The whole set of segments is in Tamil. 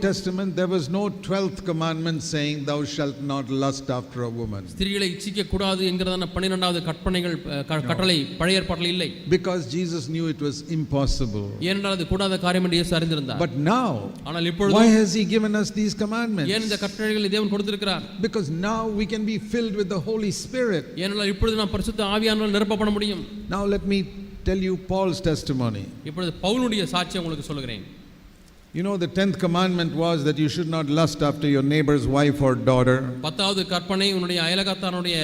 Testament there was no 12th commandment saying thou shalt not lust after a woman. ஸ்திரீகளை இச்சிக்க கூடாது என்கிறதான 12வது கட்டளை பழைய ஏற்பாட்டில் இல்லை. Because Jesus knew it was impossible. ஏனென்றால் அது கூடாத காரியம் என்று இயேசு அறிந்திருந்தார். But now, ஆனால் இப்பொழுது why has he given us these commandments? ஏன் இந்த கட்டளைகளை தேவன் கொடுத்திருக்கிறார்? Because now we can be filled with the Holy Spirit. ஏனென்றால் இப்பொழுது நாம் பரிசுத்த ஆவியானவரால் நிரப்பப்பட முடியும். Now let me tell you Paul's testimony. இப்பொழுது பவுலுடைய சாட்சியை உங்களுக்கு சொல்கிறேன். You know, the 10th commandment was that you should not lust after your neighbor's wife or daughter. 10வது கற்பனை உன்னுடைய அயலகத்தானுடைய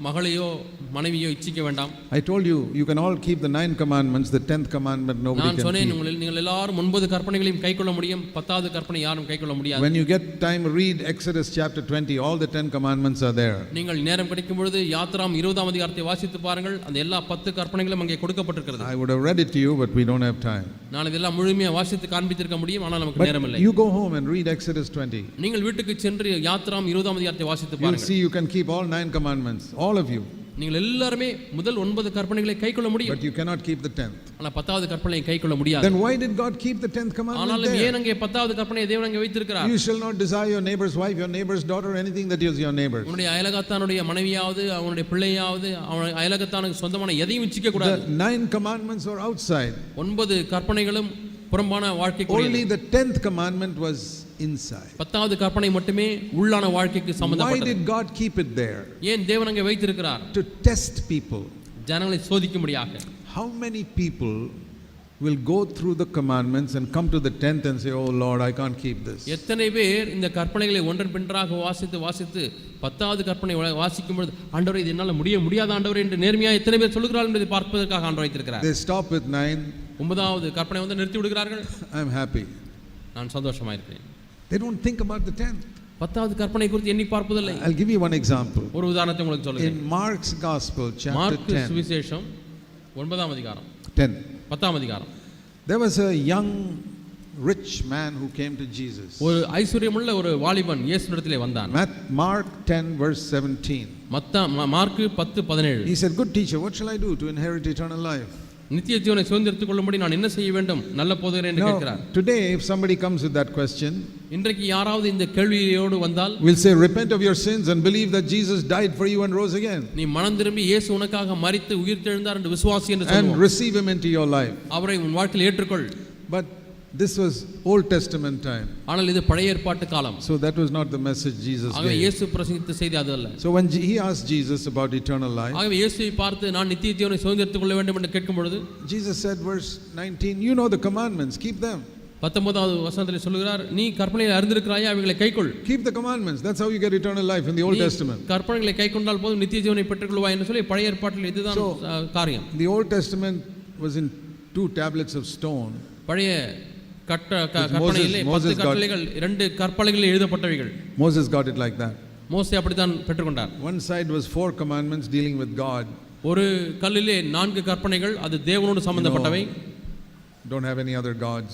மகளையோ மனைவியோ இச்சிக்க வேண்டாம். I told you, you can all keep the 9 commandments, the 10th commandment nobody can keep. நான் சொன்னேன் நீங்கள் எல்லாரும் 9 கற்பனைகளையும் கைக்கொள்ள முடியும், 10வது கற்பனை யாரும் கைக்கொள்ள முடியாது. When you get time, read Exodus chapter 20, all the 10 commandments are there. நீங்கள் நேரம் கிடைக்கும் பொழுது யாத்ராம் 20ஆம் அதிகாரத்தை வாசித்து பாருங்கள், அந்த எல்லா 10 கற்பனைகளும் அங்கே கொடுக்கப்பட்டிருக்கிறது. I would have read it to you, but we don't have time. நான் இதெல்லாம் முழுமையாக வாசித்து காண்பித்திருக்க முடியும், ஆனால் நமக்கு நேரம் இல்லை. You go home and read Exodus 20. நீங்கள் வீட்டுக்கு சென்று யாத்ராம் 20ஆம் அதிகாரத்தை வாசித்து பாருங்கள். You'll see you can keep all 9 commandments, all of you. நீங்கள் எல்லாரும் முதல் 9 கற்பனைகளை கைக்கொள்ள முடியும். But you cannot keep the 10th. ஆனா 10வது கற்பனையை கைக்கொள்ள முடியாது. Then why did God keep the 10th commandment? ஆனாலும் ஏன் அங்கே 10வது கற்பனையை தேவன் அங்கே வைத்திருக்கிறார்? You shall not desire your neighbor's wife, your neighbor's daughter, anything that is your neighbor's. உன்னுடைய அயலகத்தானுடைய மனைவியாவது அவனுடைய பிள்ளையாவது அவன் அயலகத்தானுக்கு சொந்தமான எதையும் இச்சிக்க கூடாது. The 9 commandments were outside. 9 கற்பனைகளும் புறம்பான வாழ்க்கைக்குரியது. Only the 10th commandment was inside. 10வது கற்பனை மட்டுமே உள்ளான வாழ்க்கைக்கு சம்பந்தப்பட்டது. Why did God keep it there? ஏன் தேவன் அங்கே வைத்திருக்கிறார்? To test people. ஜனங்களை சோதிக்கும்படியாக. How many people will go through the commandments and come to the 10th and say, oh Lord, I can't keep this? எத்தனை பேர் இந்த கற்பனைகளை ஒன்றன் பின்றாக வாசித்து 10வது கற்பனை வாசிக்கும் பொழுது ஆண்டவரே இது என்னால முடியாத ஆண்டவரே என்று நேர்மையா எத்தனை பேர் சொல்லுகிறார்கள் என்பதை பார்ப்பதற்காக ஆண்டவர் வைத்திருக்கிறார். They stop with 9. 9வது கற்பனை வந்து நிறுத்தி விடுகிறார்கள். I am happy. நான் சந்தோஷமா இருக்கிறேன். They don't think about the 10th. 10வது கற்பனை குறித்து எண்ணி பார்ப்பதில்லை. I'll give you one example. ஒரு உதாரணத்தை உங்களுக்கு சொல்றேன். In Mark's Gospel chapter 10. Mark சுவிசேஷம் 9ஆம் அதிகாரம். 10. 10ஆம் அதிகாரம். There was a young rich man who came to Jesus. ஒரு ஐஸ்வரியமுள்ள ஒரு வாலிபன் இயேசுவிடத்திலே வந்தான். Mark 10 verse 17. Mark 10:17. He said, good teacher, what shall I do to inherit eternal life? நித்திய ஜீவனை சுதந்தரித்துக் கொள்ளும்படி நான் என்ன செய்ய வேண்டும்? நல்ல போதகரே என்று கேட்கிறார். Today if somebody comes with that question, இன்றைக்கு யாராவது இந்த கேள்வியோடு வந்தால், we'll say repent of your sins and believe that Jesus died for you and rose again. நீ மனம் திரும்பி இயேசு உனக்காக மரித்து உயிர்த்தெழுந்தார் என்று விசுவாசி என்று சொல்லுவோம். And receive him into your life. அவரை உன் வாழ்க்கையில் ஏற்றுக்கொள். But this was Old Testament time. ஆனால் இது பழைய ஏற்பாட்டு காலம். So that was not the message Jesus gave. ஆகவே இயேசு பிரசங்கித்த செய்தி அது அல்ல. So when he asked Jesus about eternal life, ஆகவே இயேசுவை பார்த்து நான் நித்திய ஜீவனை சுதந்தரித்துக் கொள்ள வேண்டும் என்று கேட்கும் பொழுது, Jesus said verse 19, you know the commandments, keep them. 19வது வசனத்திலே சொல்கிறார், நீ கற்பனைகளை அறிந்திருக்கிறாயா, அவைகளை கைக்கொள். Keep the commandments, that's how you get eternal life in the Old Testament. கற்பனைகளை கைக்கொண்டால் போதும் நித்திய ஜீவனை பெற்றுக்கொள்வாய் என்று சொல்லி பழைய ஏற்பாட்டில் இதுதான் காரியம். The Old Testament was in 2 tablets of stone. பழைய கற்பனையிலே 10 கட்டளைகள் 2 கற்பலகைகளில் எழுதப்பட்டவைகள். Moses got it like that. மோசே அப்படிதான் பெற்றுக்கொண்டார். One side was 4 commandments dealing with God. ஒரு கல்லிலே 4 கற்பனைகள், அது தேவனோடு சம்பந்தப்பட்டவை. Don't have any other gods.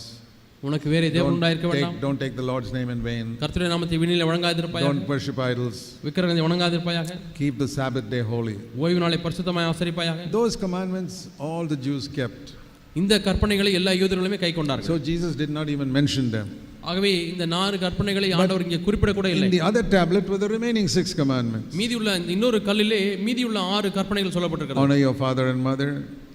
உனக்கு வேறே தேவன் உண்டாயிருக்க வேண்டாம். Don't take the Lord's name in vain. கர்த்தருடைய நாமத்தை வீணிலே வணங்காதிருப்பாயாக. Don't worship idols. விக்கிரகங்களை வணங்காதிருப்பாயாக. Keep the Sabbath day holy. ஓய்வு நாளை பரிசுத்தமாய் ஆசரிப்பாயாக. Those commandments all the Jews kept. இந்த கற்பனைகளை எல்லா யூதர்களுமே கைக்கொண்டார்கள். So Jesus did not even mention them. ஆகவே இந்த 4 கற்பனைகளை ஆண்டவர் இங்கே குறிப்பிட கூட இல்லை. In the other tablet were the remaining 6 commandments. மீதியுள்ள இன்னொரு கல்லிலே மீதியுள்ள 6 கற்பனைகள் சொல்லப்பட்டிருக்கிறது. Honor your father and mother.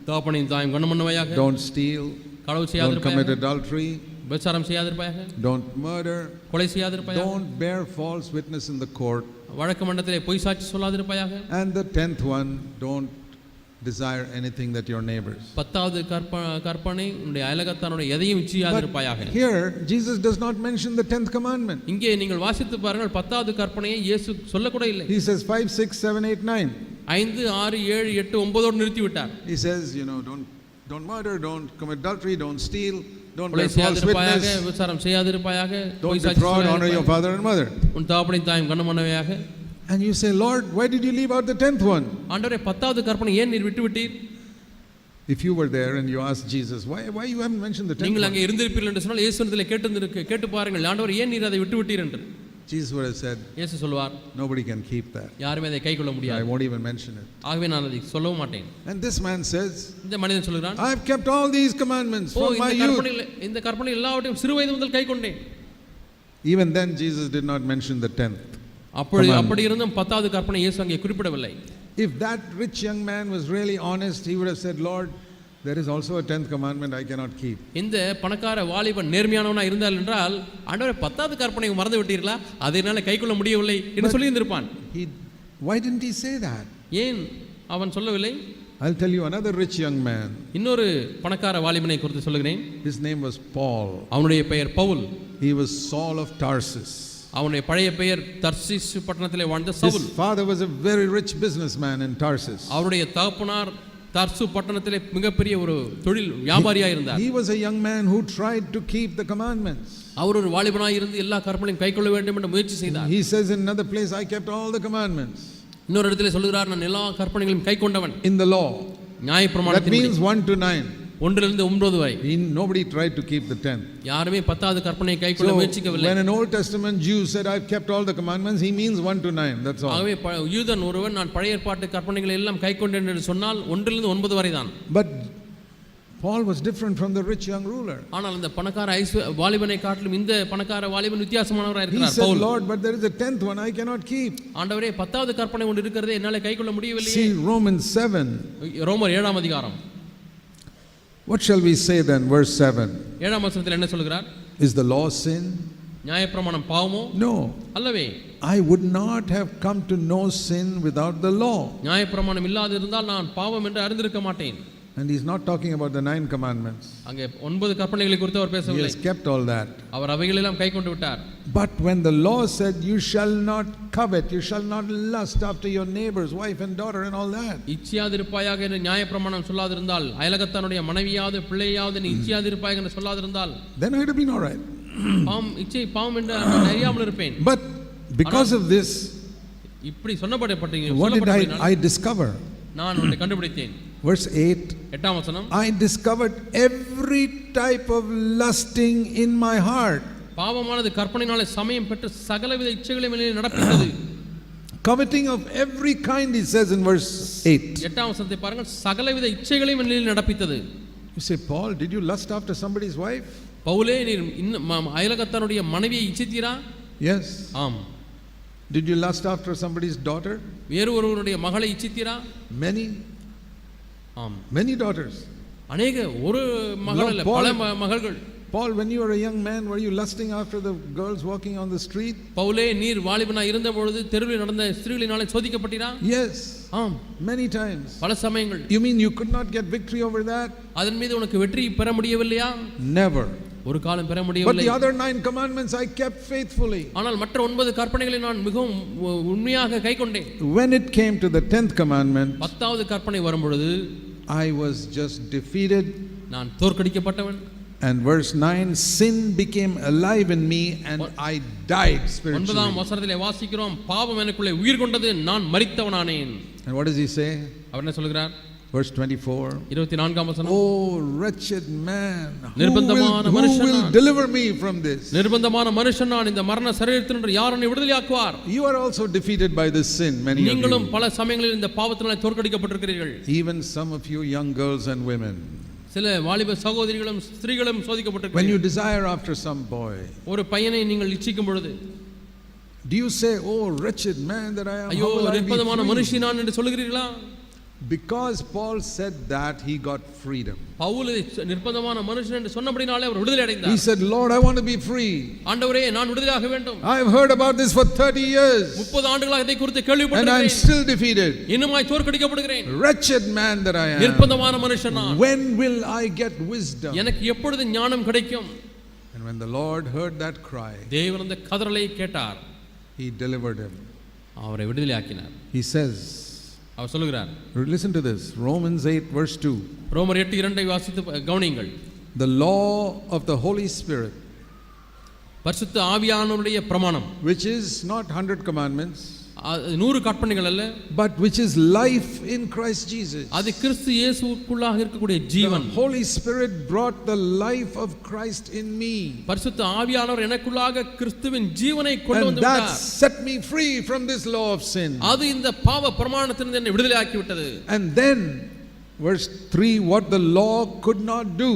தகப்பனையும் தாயும் கனம் பண்ணுவாயாக. Don't steal. களவு Don't செய்யாதிருப்பாயாக. commit adultery. விபச்சாரம் செய்யாதிருப்பாயாக. Don't murder. கொலை செய்யாதிருப்பாயாக. Don't bear false witness in the court. வழக்கு மண்டபத்திலே பொய் சாட்சி சொல்லாதிருப்பாயாக. And the 10th one, don't desire anything that your neighbors. 10வது கற்பனை உன்னுடைய அயலகத்தானுடைய எதையும் இச்சியாதிருப்பாயாக. Here Jesus does not mention the 10th commandment. இங்கே நீங்கள் வாசித்து பாருங்கள் 10வது கற்பனையை இயேசு சொல்ல கூட இல்லை. He says 5 6 7 8 9. 5 6 7 8 9 ஓடு நிறுத்தி விட்டார். He says, you know, don't murder, don't commit adultery, don't steal, don't கொலை bear false செய்யாதிருப்பாயாக, witness, விபச்சாரம் செய்யாதிருப்பாயாக, don't defraud, honor your father and mother. உன் தகப்பனையும் தாயும் கனம் பண்ணுவாயாக. And you say, Lord, why did you leave out the 10th one? ஆண்டவரே 10வது கற்பனை ஏன் நீர் விட்டு விட்டீர்? If you were there and you asked Jesus, why you haven't mentioned the 10th நீங்கள் one? அங்கே இருந்திருப்பீர்கள் என்று சொன்னால் இயேசுவிடத்தில் கேட்டு பாருங்கள், ஆண்டவரே ஏன் நீர் அதை விட்டு விட்டீர் என்று. Jesus would have said, இயேசு சொல்வார், nobody can keep that. யாருமே அதை கைக்கொள்ள I முடியாது. won't even mention it. ஆகவே நான் அதை சொல்லவும் மாட்டேன். And this man says, இந்த மனிதன் சொல்கிறான், I have kept all these commandments from my youth. இந்த கற்பனை எல்லாவற்றையும் சிறு வயது முதல் கைக்கொண்டேன். Even then, Jesus did not mention the 10th. அப்படி இருந்தும் 10வது கற்பனை இயேசு அங்கே குறிப்பிடவில்லை. If that rich young man was really honest, he would have said, Lord, there is also a 10th commandment I cannot keep. இந்த பணக்கார வாலிபன் நேர்மையானவனா இருந்தால் என்றால், ஆண்டவரே 10வது கற்பனை மறந்து விட்டீர்களா, அதை என்னால கைக்கொள்ள முடியவில்லை என்று சொல்லி இருந்திருப்பான். Why didn't he say that? ஏன் அவன் சொல்லவில்லை? I'll tell you another rich young man. இன்னொரு பணக்கார வாலிபனை குறித்து சொல்கிறேன். His name was Paul. அவனுடைய பெயர் Pavul. He was Saul of Tarsus. அவனுடைய பழைய பெயர் தர்சீஸ் பட்டணத்திலே வாழ்ந்த Saul. His father was a very rich businessman in Tarsus. அவருடைய தகப்பனார் தர்சு பட்டணத்திலே மிகப்பெரிய ஒரு தொழில் வியாபாரியா இருந்தார். He was a young man who tried to keep the commandments. அவர் ஒரு வாலிபனாய் இருந்து எல்லா கற்பனைகளையும் கைக்கொள்ள வேண்டும் என்று முயற்சி செய்தார். He says in another place, I kept all the commandments. இன்னொரு இடத்திலே சொல்கிறார், நான் எல்லா கற்பனைகளையும் கைக்கொண்டவன். In the law. நியாயப்பிரமாணத்தின் That means 1 to 9. 1 லிருந்து 9 வரை. Nobody tried to keep the 10th. யாருமே 10வது கற்பனையை கைக்கொள்ள முயற்சிக்கவில்லை. When an Old Testament Jew said, I've kept all the commandments, he means 1 to 9. That's all. ஆகவே யூதன் ஒருவன் நான் பழைய ஏற்பாட்டு கற்பனைகளை எல்லாம் கைக்கொண்டேன் என்று சொன்னால் 1 லிருந்து 9 வரை தான். But Paul was different from the rich young ruler. ஆனால் அந்த பணக்கார வாலிபனை காட்டிலும் இந்த பணக்கார வாலிபன் வித்தியாசமானவராக He இருக்கிறார். said, Pavul, Lord, but there is a 10th one I cannot keep. ஆண்டவரே 10வது கற்பனை ஒன்று இருக்கிறதே என்னால கைக்கொள்ள முடியவில்லையே. See Romans 7. ரோமர் 7ஆம் அதிகாரம். What shall we say then? Verse 7. 7ஆம் வசனத்தில் என்ன சொல்கிறார்? Is the law sin? நியாயப்பிரமாணம் பாவமோ? No. அல்லவே. I would not have come to know sin without the law. நியாயப்பிரமாணம் இல்லாது இருந்தால் நான் பாவம் என்று அறிந்திருக்க மாட்டேன். And he's not talking about the 9 commandments. அங்கே 9 கற்பனைகளை குறித்து அவர் He பேசவில்லை. has kept all that. அவர் அவைகளெல்லாம் கைக்கொண்டு விட்டார். But when the law said, you shall not covet, you shall not lust after your neighbor's wife and daughter and all that. இச்சியாதிருப்பாயாக என்று நியாயப்பிரமாணம் சொல்லாதிருந்தால், அயலகத்தானுடைய மனைவியாவது பிள்ளையாவது நீ இச்சியாதிருப்பாயாக என்று சொல்லாதிருந்தால், then I would have been all right. பாவம் என்று நான் அறியாமல் இருப்பேன். But because of this, இப்படி சொன்னபடிப்பட்டீங்க. what did I discover? நான் ஒன்றை கண்டுபிடித்தேன். Verse 8. 8ஆம் வசனம். I discovered every type of lusting in my heart. பாவமானது கற்பனையினாலே சமயம் பெற்று சகலவித இச்சைகளையும் என்னில் நடப்பித்தது. Coveting of every kind, he says in verse 8. 8ஆம் வசனத்தை பாருங்கள், சகலவித இச்சைகளையும் என்னில் நடப்பித்தது. You say, Paul, did you lust after somebody's wife? பவுலே, நீர் அயலகத்தானுடைய மனைவியை இச்சித்தீரா? Yes. ஆம். Did you lust after somebody's daughter? வேறு ஒருவருடைய மகளை இச்சித்தீரா? Many. ஆம். Many daughters. அநேக, ஒரு மகள் அல்ல, பல மகள்கள். Paul, when you were a young man, were you lusting after the girls walking on the street? பவுலே, நீர் வாலிபனாய் இருந்த பொழுது தெருவில் நடந்த ஸ்திரீகளினாலே சோதிக்கப்பட்டீரா? Yes. ஆம். Many times. பல சமயங்கள். You mean you could not get victory over that? அதன் மீது உனக்கு வெற்றி பெற முடியவில்லையா? Never. ஒரு காலம் பெற But முடியவில்லை. the other 9 commandments I kept faithfully. ஆனால் மற்ற 9 கற்பனைகளை நான் மிகவும் உண்மையாக கைக்கொண்டேன். When it came to the 10th commandment, 10வது கற்பனை வரும் பொழுது I was just defeated. நான் தோற்கடிக்கப்பட்டவன். And verse 9, sin became alive in me and I died spiritually. 9ஆம் வசனத்திலே வாசிக்கிறோம், பாவம் எனக்குள்ளே உயிர் கொண்டது, நான் மரித்தவனானேன். And what does he say? அவர் என்ன சொல்கிறார்? Verse 24. 24ஆம் வசனம். Oh wretched man, who will deliver me from this? நிர்பந்தமான மனுஷன் நான், இந்த மரண சரீரத்தினின்று யார் என்னை விடுதலையாக்குவார்? You are also defeated by this sin, many of you. நீங்களும் பல சமயங்களில் இந்த பாவத்தினாலே தோற்கடிக்கப்பட்டிருக்கிறீர்கள். Even some of you young girls and women. சில வாலிப சகோதரிகளும் ஸ்திரீகளும் சோதிக்கப்பட்டிருக்கிறீர்கள். When you desire after some boy, ஒரு பையனை நீங்கள் இச்சிக்கும் பொழுது, do you say, oh wretched man that I am? ஐயோ நிர்பந்தமான மனுஷி நான் என்று சொல்கிறீர்களா? Because Paul said that, he got freedom. Pavul நிர்பந்தமான மனுஷன் என்று சொன்னபடினாலே அவர் விடுதலை அடைந்தார். He said, Lord, I want to be free. ஆண்டவரே, நான் விடுதலையாக வேண்டும். I have heard about this for 30 years. 30 ஆண்டுகளாக இதை குறித்து And கேள்விப்பட்டிருக்கிறேன். I am still defeated. இன்னுமாய் தோற்கடிக்கப்படுகிறேன். Wretched man that I am. நிர்பந்தமான மனுஷன் நான். When will I get wisdom? எனக்கு எப்பொழுது ஞானம் கிடைக்கும்? And when the Lord heard that cry, தேவன் அந்த கதறலை கேட்டார். he delivered him. அவரை விடுதலையாக்கினார். He says, அவர் சொல்கிறார், listen to this, Romans 8 verse 2. ரோமர் 8:2 வாசித்து கவனியுங்கள். The law of the Holy Spirit, பரிசுத்த ஆவியானவருடைய பிரமாணம், which is not 100 commandments, 100 கற்பனைகள் அல்ல, but which is life in Christ Jesus. அது கிறிஸ்து இயேசுவுக்குள்ளாக இருக்கக்கூடிய ஜீவன். The Holy Spirit brought the life of Christ in me. பரிசுத்த ஆவியானவர் எனக்குள்ளாக கிறிஸ்துவின் ஜீவனை கொண்டு வந்து விட்டார். விட்டார். That set me free from this law of sin. அது இந்த பாவ பிரமாணத்திலிருந்து என்னை விடுதலையாக்கி விட்டது. And then verse 3, what the law could not do.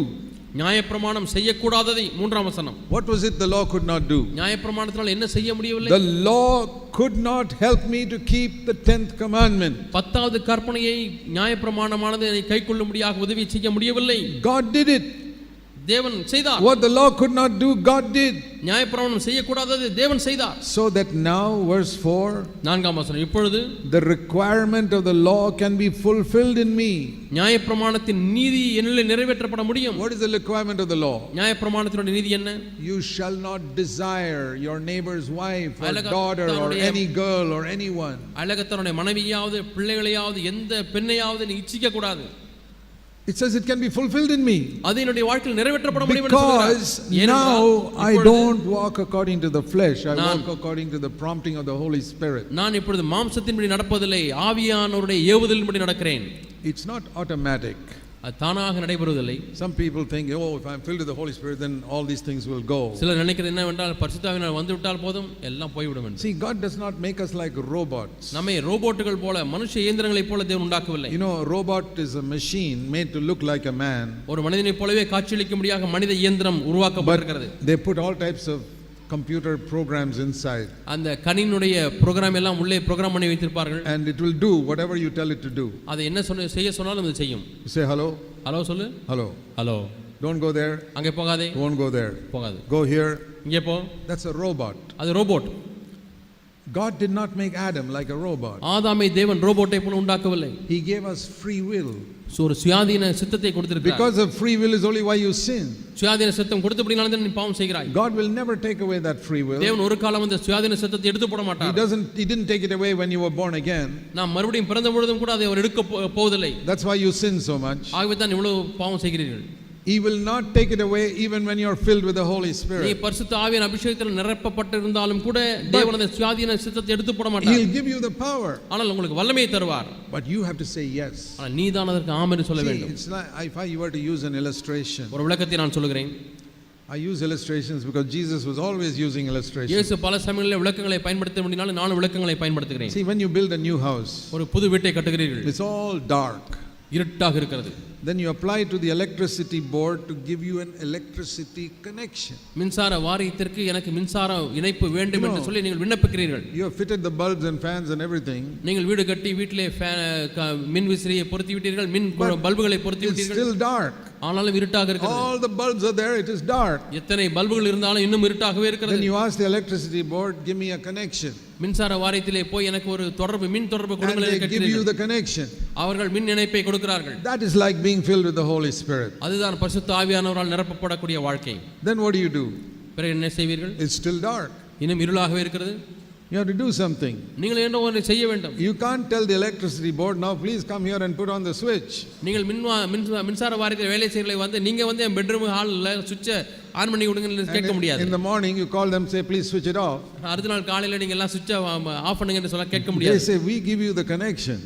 நியாயப்பிரமாணம் செய்யக்கூடாததை மூன்றாம் வசனம். What was it the law could not do? நியாயப்பிரமாணத்தினால் என்ன செய்ய முடியவில்லை? The law could not help me to keep the 10th commandment. 10வது கற்பனையை நியாயப்பிரமாணமானது என்னை கைக்கொள்ளும்படியாக உதவி செய்ய முடியவில்லை. God did it. தேவன் செய்தார். What the law could not do, God did. நியாயப்பிரமாணம் செய்யக்கூடாததை தேவன் செய்தார். So that now, verse 4, நான்காம் வசனம், இப்பொழுது the requirement of the law can be fulfilled in me. நியாயப்பிரமாணத்தின் நீதி என்னிலே நிறைவேற்றப்பட முடியும். What is the requirement of the law? நியாயப்பிரமாணத்தினுடைய நீதி என்ன? You shall not desire your neighbor's wife or அழகத்தானுடைய daughter or any girl or anyone. அழகத்தனுடைய மனைவியாவது பிள்ளைகளையாவது எந்த பெண்ணையாவது நீ இச்சிக்க கூடாது. It says it can be fulfilled in me. அது என்னுடைய வாழ்க்கையில் நிறைவேற்றப்பட முடியும் என்று சொல்கிறார். Because now I don't walk according to the flesh, I walk according to the prompting of the Holy Spirit. நான் இப்பொழுது மாம்சத்தின்படி நடப்பதில்லை, ஆவியானவருடைய ஏவுதலின்படி நடக்கிறேன். It's not automatic. அது தானாக நடைபெறுவதில்லை. Some people think, oh, if I'm filled with the Holy Spirit, then all these things will go. சிலர் நினைக்கிறது என்னவென்றால் பரிசுத்த ஆவியானவர் வந்து விட்டால் போதும் எல்லாம் போய்விடும் என்று. See, God does not make us like robots. நம்மை ரோபோட்டுகள் போல மனுஷ இயந்திரங்களைப் போல தேவன் உண்டாக்கவில்லை. You know, a robot is a machine made to look like a man. ஒரு மனிதனைப் போலவே காட்சியளிக்கும்படியாக மனித இயந்திரம் உருவாக்கப்பட்டிருக்கிறது. They put all types of computer programs inside. அந்த கணினுடைய புரோகிராம் எல்லாம் உள்ளே புரோகிராம் பண்ணி வைத்திருப்பார்கள். And it will do whatever you tell it to do. அது என்ன செய்ய சொன்னாலும் அது செய்யும். You say hello. ஹலோ சொல்லு. Hello. Hello. Don't go there. அங்கே போகாதே. Won't go there. போகாது. Go here. இங்கே போ. That's a robot. அது robot. God did not make Adam like a robot. ஆதாமை தேவன் ரோபோட்டை போல உண்டாக்கவில்லை. He gave us free will. ஒரு சுயாதீன சித்தத்தை கொடுத்திருக்கிறார். Because of free will is only why you sin. சுயாதீன சித்தம் கொடுத்தபடினால தான் நீ பாவம் செய்கிறாய். God will never take away that free will. தேவன் ஒரு காலம் அந்த சுயாதீன சித்தத்தை எடுத்து போட மாட்டார். He didn't take it away when you were born again. நாம் மறுபடியும் பிறந்த பொழுதும் கூட அதை அவர் எடுக்க போவதில்லை. That's why you sin so much. ஆகவே தான் இவ்வளவு பாவம் செய்கிறீர்கள். He will not take it away even when you are filled with the Holy Spirit. நீ பரிசுத்த ஆவியின் அபிஷேகத்தால் நிரப்பப்பட்டிருந்தாலும் கூட தேவன் அந்த சுயாதீன சித்தத்தை எடுத்து போட மாட்டார். He'll give you the power. ஆனால் உங்களுக்கு வல்லமையை தருவார். But you have to say yes. ஆனால் நீ தான் அதற்கு ஆம் என்று சொல்ல வேண்டும். It's like if I were to use an illustration. ஒரு விளக்கத்தை நான் சொல்கிறேன். I use illustrations because Jesus was always using illustrations. இயேசு பல சமயங்களில் விளக்கங்களை பயன்படுத்த முடியாதனால நானும் விளக்கங்களை பயன்படுத்துகிறேன். See, when you build a new house, ஒரு புது வீட்டை கட்டுகிறீர்கள். It's all dark. இருட்டாக இருக்கிறது. Then you apply to the electricity board to give you an electricity connection. மின்சார வாரியத்திற்கு எனக்கு மின்சார இணைப்பு வேண்டும் என்று சொல்லி நீங்கள் விண்ணப்பிக்கிறீர்கள். You have fitted the bulbs and fans and everything. நீங்கள் வீடு கட்டி வீட்டிலே மின் விசிறியை பொருத்தி விட்டீர்கள், மின் பல்புகளை பொருத்தி விட்டீர்கள். It's still dark. ஆனாலும் இருட்டாக இருக்கிறது. All the bulbs are there, it is dark. எத்தனை பல்புகள் இருந்தாலும் இன்னும் இருட்டாகவே இருக்கிறது. Then you ask the electricity board, give me a connection. மின்சார வாரியத்திலே போய் எனக்கு ஒரு தொடர்பு மின் தொடர்பு கொடுங்கள் என்று கேட்கிறீர்கள். They give you the connection. அவர்கள் மின் இணைப்பை கொடுக்கிறார்கள். That is like being filled with the Holy Spirit. அதுதான் பரிசுத்த ஆவியானவரால் நிரப்பப்படக்கூடிய வாழ்க்கை. Then what do you do? பிறகு என்ன செய்வீர்கள்? It's still dark. இன்னும் இருளாகவே இருக்கிறது. You have to do something. நீங்கள் என்ன ஒன்று செய்ய வேண்டும். You can't tell the electricity board, now please come here and put on the switch. நீங்கள் மின்சார வாரியத்தில் வேலை செய்யறவங்களை வந்து நீங்க வந்து என் பெட்ரூம் ஹால்ல சுவிட்சை ஆன் பண்ணி விடுங்கன்னு கேட்க முடியாது. In the morning you call them, say please switch it off. அடுத்த நாள் காலையில நீங்க எல்லாம் சுவிட்சை ஆஃப் பண்ணுங்கன்னு சொல்ல கேட்க முடியாது. They say we give you the connection.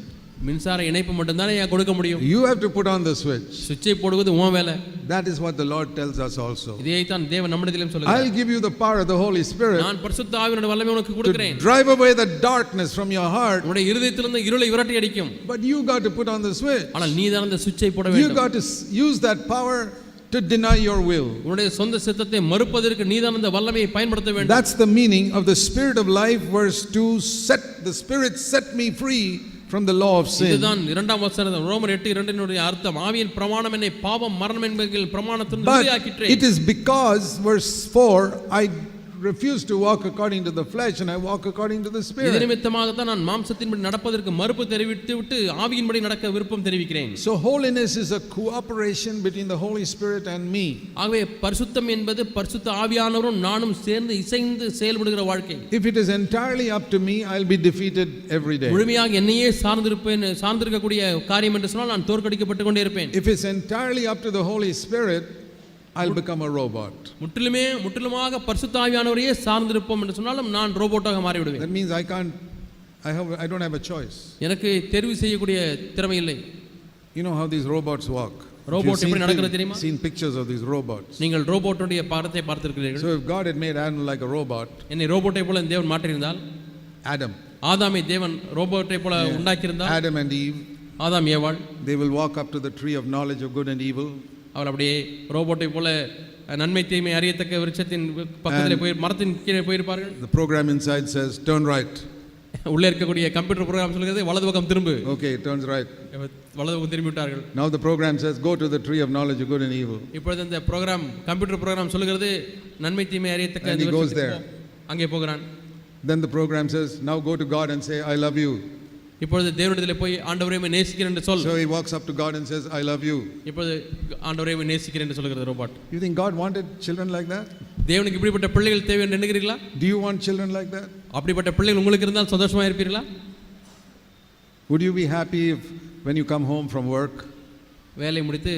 மின்சார இணைப்பு மட்டும் தானே கொடுக்க முடியும். You have to put on the switch. சுவிட்சை போடுவது உன் வேலை. That is what the Lord tells us also. இதை தான் தேவன் நம்மிடத்திலும் சொல்கிறார். I'll give you the power of the Holy Spirit. நான் பரிசுத்த ஆவியினுடைய வல்லமை உனக்கு கொடுக்கிறேன். Drive away the darkness from your heart. உன்னுடைய இருதயத்திலிருந்து இருளை விரட்டி அடிக்கும். But you got to put on the switch. ஆனால் நீ தான் அந்த சுவிட்சை போட வேண்டும். You got to use that power to deny your will. உன்னுடைய சொந்த சித்தத்தை மறுப்பதற்கு நீ தான் அந்த வல்லமையை பயன்படுத்த வேண்டும். That's the meaning of the Spirit of life, verse 2. The Spirit set me free from the law of sin. இதுதான் இரண்டாம் வசனம் ரோமர் 8:2 அர்த்தம். ஆவியின் பிரமாணம் என்னை பாவம் மரணம் என்கிற பிரமாணத்திலிருந்து விடுதலையாக்கிற்று. It is because verse 4 I refuse to walk according to the flesh and I walk according to the Spirit. இது நிமித்தமாக தான் நான் மாம்சத்தின்படி நடப்பதற்கு மறுப்பு தெரிவித்து ஆவியின்படி நடக்க விருப்பம் தெரிவிக்கிறேன். So holiness is a cooperation between the Holy Spirit and me. ஆகவே பரிசுத்தம் என்பது பரிசுத்த ஆவியானவரும் நானும் சேர்ந்து இசைந்து செயல்படுகிற வாழ்க்கை. If it is entirely up to me, I'll be defeated every day. முழுமையாக என்னையே சார்ந்திருக்கக்கூடிய காரியம் என்று சொன்னால் நான் தோற்கடிக்கப்பட்டு கொண்டே இருப்பேன். If it's entirely up to the Holy Spirit, I'll become a robot. முற்றிலுமாக பரிசுத்த ஆவியானவரையே சார்ந்திருப்போம் என்று சொன்னாலும் நான் ரோபோட்டாக மாறி விடுவேன். That means I don't have a choice. எனக்கு தெரிவு செய்யக்கூடிய திறமை இல்லை. You know how these robots walk. Robot எப்படி நடக்கிறது தெரியுமா? Seen pictures of these robots. நீங்கள் ரோபோட்டுடைய படத்தை பார்த்திருக்கிறீர்கள். So if God had made Adam like a robot, என்னை ரோபோட்டை போல தேவன் மாற்றியிருந்தால், ஆதாமை தேவன் ரோபோட்டை போல உண்டாக்கியிருந்தால், Adam and Eve, ஆதாம் ஏவாள், they will walk up to the tree of knowledge of good and evil. அவர் அப்படியே ரோபோட்டை போல நன்மை தீமை அறியத்தக்க விருட்சத்தின் பக்கத்தில் போய் மரத்தின் கீழே போயிருப்பார்கள். The program inside says, turn right. உள்ளே இருக்கக்கூடிய கம்ப்யூட்டர் ப்ரோக்ராம் சொல்கிறது வலது பக்கம் திரும்பு. Okay, it turns right. வலது பக்கம் திரும்பி விட்டார்கள். Now the program says, go to the tree of knowledge of good and evil. இப்பொழுது இந்த ப்ரோக்ராம் கம்ப்யூட்டர் ப்ரோக்ராம் சொல்கிறது நன்மை தீமை அறியத்தக்க And he goes there. அங்கே போகிறான். Then the program says, now go to God and say, I love you. இப்பொழுது தேவனிடத்தில் போய் ஆண்டவரே உம்மை நேசிக்கிறேன் என்று சொல். So he walks up to God and says, I love you. இப்பொழுது ஆண்டவரே உம்மை நேசிக்கிறேன் என்று சொல்கிறது robot. You think God wanted children like that? தேவனுக்கு இப்படிப்பட்ட பிள்ளைகள் தேவை என்று எண்ணுகிறீர்களா? Do you want children like that? அப்படிப்பட்ட பிள்ளைகள் உங்களுக்கு இருந்தால் சந்தோஷமா இருப்பீர்களா? Would you be happy if when you come home from work, வேலை முடித்து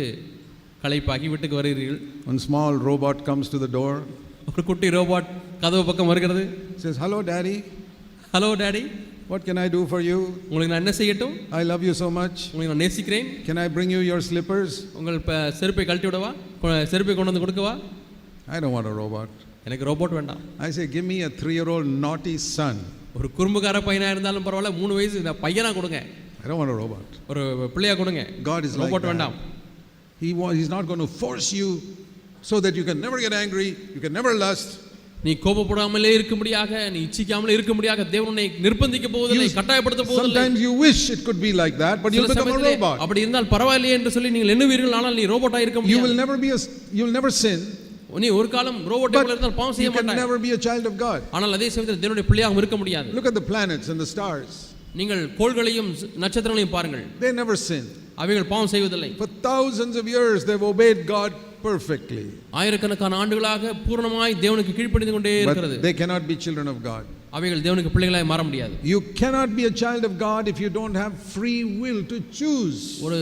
களைப்பாகி வீட்டுக்கு வருகிறீர்கள், one small robot comes to the door, ஒரு குட்டி ரோபோட் கதவு பக்கம் வருகிறது, says, hello daddy, hello daddy, what can I do for you? உங்களுக்கு நான் என்ன செய்யட்டும்? I love you so much. உங்களுக்கு நான் நேசிக்கிறேன். Can I bring you your slippers? உங்கள் செருப்பை கழட்டி விடவா? செருப்பை கொண்டு வந்து கொடுக்கவா? I don't want a robot. எனக்கு ரோபோட் வேண்டாம். I say, give me a 3-year-old naughty son. ஒரு குறும்புக்கார பையனா இருந்தாலும் பரவாயில்ல, 3 வயசு பையனா கொடுங்க. I don't want a robot. ஒரு பிள்ளையா கொடுங்க. God is like robot that. வேண்டாம். He's not going to force you so that you can never get angry, you can never lust. நீ கோபப்படாமலே இருக்கும்படியாக, நீ இச்சிக்காமலே இருக்கும்படியாக தேவன் உன்னை நிர்பந்திக்க போவதில்லை, கட்டாயப்படுத்த போவதில்லை. Sometimes you wish it could be like that, but you'll become a robot. அப்படி இருந்தால் பரவாயில்லையே என்று சொல்லி நீங்கள் எண்ணுவீர்கள், ஆனால் நீ ரோபோட்டா இருக்க முடியாது. You'll never sin. நீ ஒரு காலம் ரோபோட்டா இருந்தால் பாவம் செய்ய மாட்டாய். You can never be a child of God. ஆனால் அதே சமயத்தில் தேவனுடைய பிள்ளையாக இருக்க முடியாது. Look at the planets and the stars. நீங்கள் கோள்களையும் நட்சத்திரங்களையும் பாருங்கள். They never sin. அவைகள் பாவம் செய்வதில்லை. For thousands of years they've obeyed God perfectly. ஆயிரக்கணக்கான ஆண்டுகளாக பூரணமாய் தேவனுக்கு கீழ்ப்படிந்து கொண்டே இருக்கிறது. But they cannot be children of God. அவைகள் தேவனுக்கு பிள்ளைகளாய் மாற முடியாது. You cannot be a child of God if you don't have free will to choose. ஒரு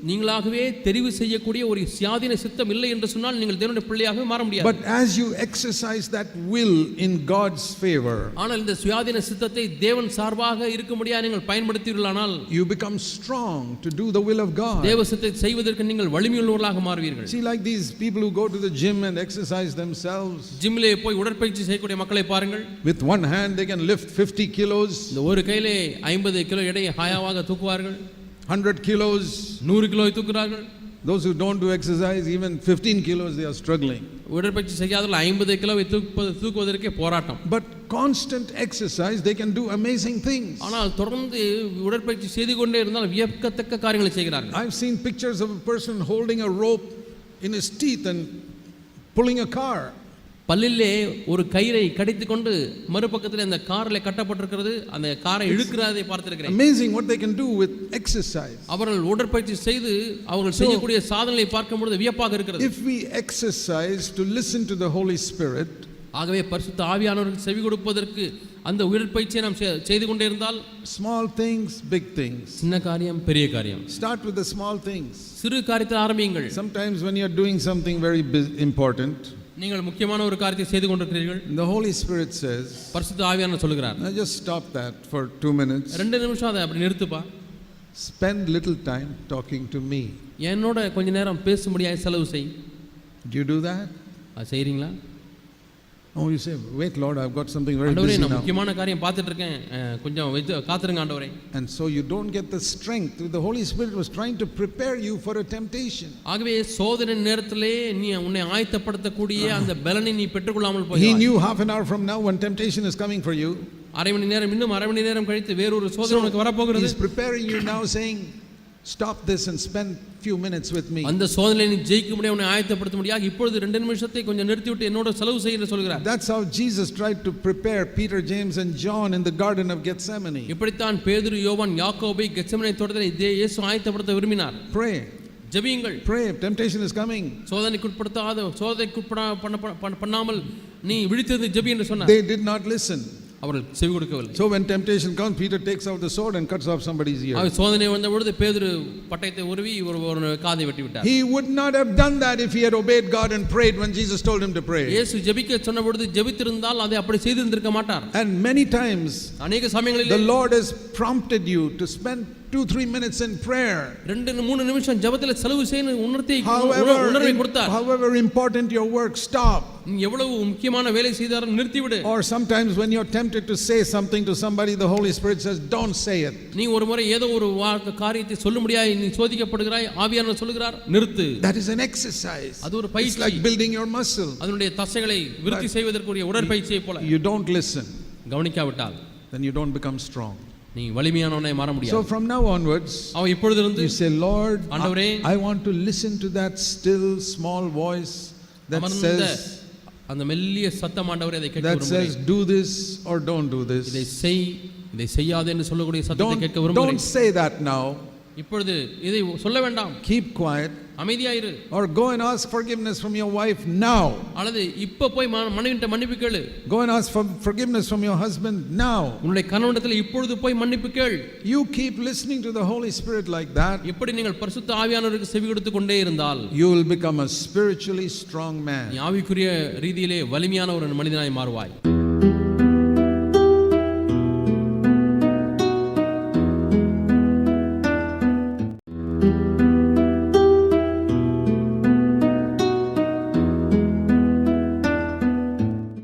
நீங்களாகவே தெரிவு செய்யக்கூடிய ஒரு சுயாதீன சித்தம் இல்லை என்று சொன்னால் நீங்கள் தேவனுடைய பிள்ளையாகவே மாற முடியாது. But as you exercise that will in God's favor, ஆனால் இந்த சுயாதீன சித்தத்தை தேவன் சார்பாக இருக்கும்படியாக நீங்கள் பயன்படுத்தீர்களானால் you become strong to do the will of God. தேவ சித்தத்தை செய்வதற்கு நீங்கள் வலிமையுள்ளவர்களாக மாறுவீர்கள். See, like these people who go to the gym and exercise themselves, ஜிம்மிலே போய் உடற்பயிற்சி செய்யக்கூடிய மக்களை பாருங்கள். with one hand they can lift 50 kilos, இந்த ஒரு கையிலே 50 கிலோ எடையை ஹாயாவாக தூக்குவார்கள். 100 kilos, 100 கிலோவை தூக்குறார்கள். those who don't do exercise, even 15 kilos they are struggling. உடற்பயிற்சி செய்யாதவர்கள் 50 கிலோவை தூக்குவதற்கே போராட்டம். But constant exercise, they can do amazing things. ஆனால் தொடர்ந்து உடற்பயிற்சி செய்து கொண்டே இருந்தால் வியக்கத்தக்க காரியங்களை செய்கிறார்கள். I've seen pictures of a person holding a rope in his teeth and pulling a car. பல்லிலே ஒரு கயிறை கடித்துக்கொண்டு மறுபக்கத்தில் அந்த காரில் கட்டப்பட்டிருக்கிறது, அந்த காரை இழுக்கிறதை பார்த்திருக்கிறேன். Amazing what they can do with exercise. அவர்கள் உடற்பயிற்சி செய்து அவர்கள் செய்யக்கூடிய சாதனைகளை பார்க்கும்போது வியப்பாக இருக்கிறது. If we exercise to listen to the Holy Spirit, ஆகவே பரிசுத்த ஆவியானவருக்கு செவி கொடுப்பதற்கு அந்த உடற்பயிற்சியை நாம் செய்து கொண்டே இருந்தால், small things, big things. சின்ன காரியம் பெரிய காரியம். Start with the small things. சிறு காரியத்தில் ஆரம்பியுங்கள். Sometimes when you are doing something very important, நீங்கள் முக்கியமான ஒரு காரியத்தை செய்து கொண்டிருக்கிறீர்கள், the Holy Spirit says, பரிசுத்த ஆவியானவர் சொல்கிறார், now just stop that for 2 minutes. 2 நிமிஷம் அதை அப்படி நிறுத்துப்பா. Spend little time talking to me. என்னோட கொஞ்ச நேரம் பேசும்படியாக செலவு செய். Do you do that? அது செய்றீங்களா? Oh, you say, wait Lord, I've got something very ஆண்டவரே, busy நான் now. முக்கியமான காரியம் பார்த்துட்டு இருக்கேன், கொஞ்சம் காத்துருங்க ஆண்டவரே. And so you don't get the strength. The Holy Spirit was trying to prepare you for a temptation. ஆகவே சோதனை நேரத்திலே நீ உன்னை ஆயத்தப்படுத்தக்கூடிய அந்த பலனை நீ பெற்றுக்கொள்ளாமல் போய், He knew half an hour from now when temptation is coming for you. அரை மணி நேரம் இன்னும் அரை மணி நேரம் கழித்து வேறொரு சோதனை உனக்கு வரப்போகிறது. He's preparing you now, saying, stop this and spend few minutes with me. அந்த சோதனையை நீ ஜெயிக்க முடியாது, உன்னை ஆயத்தப்படுத்த முடியாது. இப்பொழுது 2 நிமிஷத்தை கொஞ்சம் நிறுத்திவிட்டு என்னோட செலவு செய்ய என்று சொல்கிறார். That's how Jesus tried to prepare Peter, James and John in the garden of Gethsemane. இப்படித்தான் பேதுரு, யோவான், யாக்கோபை கெத்செமனே தோட்டத்தில் இயேசு ஆயத்தப்படுத்த விரும்பினார். Pray. ஜெபியுங்கள். Pray. Temptation is coming. சோதனைக்கு பண்ணாமல் நீ விழித்திருந்து ஜெபி என்று சொன்னார். They did not listen. அவர்கள் செவி கொடுக்கவில்லை. So when temptation comes, Peter takes out the sword and cuts off somebody's ear. சோதனை வந்த பொழுது பேதுரு பட்டயத்தை உருவி ஒரு காதை வெட்டி விட்டார். He would not have done that if he had obeyed God and prayed when Jesus told him to pray. இயேசு ஜெபிக்க சொன்ன பொழுது ஜெபித்திருந்தால் அதை அப்படி செய்திருந்திருக்க மாட்டார். And many times அநேக சமயங்களில் the Lord has prompted you to spend 2-3 minutes in prayer. 2-3 நிமிஷம் ஜெபத்தில் செலவு செய்ய உணர்வை கொடுத்தார். However important your work, stop. நீ எவ்வளவு முக்கியமான வேலை செய்தாலும் நிறுத்திவிடு. Or sometimes when you're tempted to say something to somebody, the Holy Spirit says, don't say it. நீ ஒரு முறை ஏதோ ஒரு காரியத்தை சொல்ல முடியாய், நீ சோதிக்கப்படுகிறாய், ஆவியானவர் சொல்லுகிறார் நிறுத்து. That is an exercise. அது ஒரு It's பயிற்சி. like building your muscle. அதனுடைய தசைகளை விருத்தி செய்வதற்குரிய உடற்பயிற்சியை போல. You don't listen, கவனிக்காவிட்டால் then you don't become strong. நீ வலிமையானவனாய் மாற So முடியாது. from now onwards, அவன் இப்பொழுதிலிருந்து you say, Lord, ஆண்டவரே, I want to listen to that still small voice that அமர்ந்த says, அந்த மெல்லிய சத்தம் ஆண்டவரே அதை கேட்க that says, விரும்புகிறேன். do this or don't do இதை this. செய், இதை செய்யாதே என்று சொல்லக்கூடிய சத்தத்தை கேட்க Don't விரும்புகிறேன். say that now. இப்பொழுது இதை சொல்ல வேண்டாம். Keep quiet. அமைதியாயிரு. Or go and ask forgiveness from your wife now. அல்லது இப்ப போய் மனைவிட்ட மன்னிப்பு கேளு. Go and ask for forgiveness from your husband now. உன்னுடைய கணவனிடத்தில் இப்பொழுது போய் மன்னிப்பு கேள். You keep listening to the Holy Spirit like that, இப்படி நீங்கள் பரிசுத்த ஆவியானவருக்கு செவி கொடுத்து கொண்டே இருந்தால் you will become a spiritually strong man. நீ ஆவிக்குரிய ரீதியிலே வலிமையான ஒரு மனிதனாய் மாறுவாய்.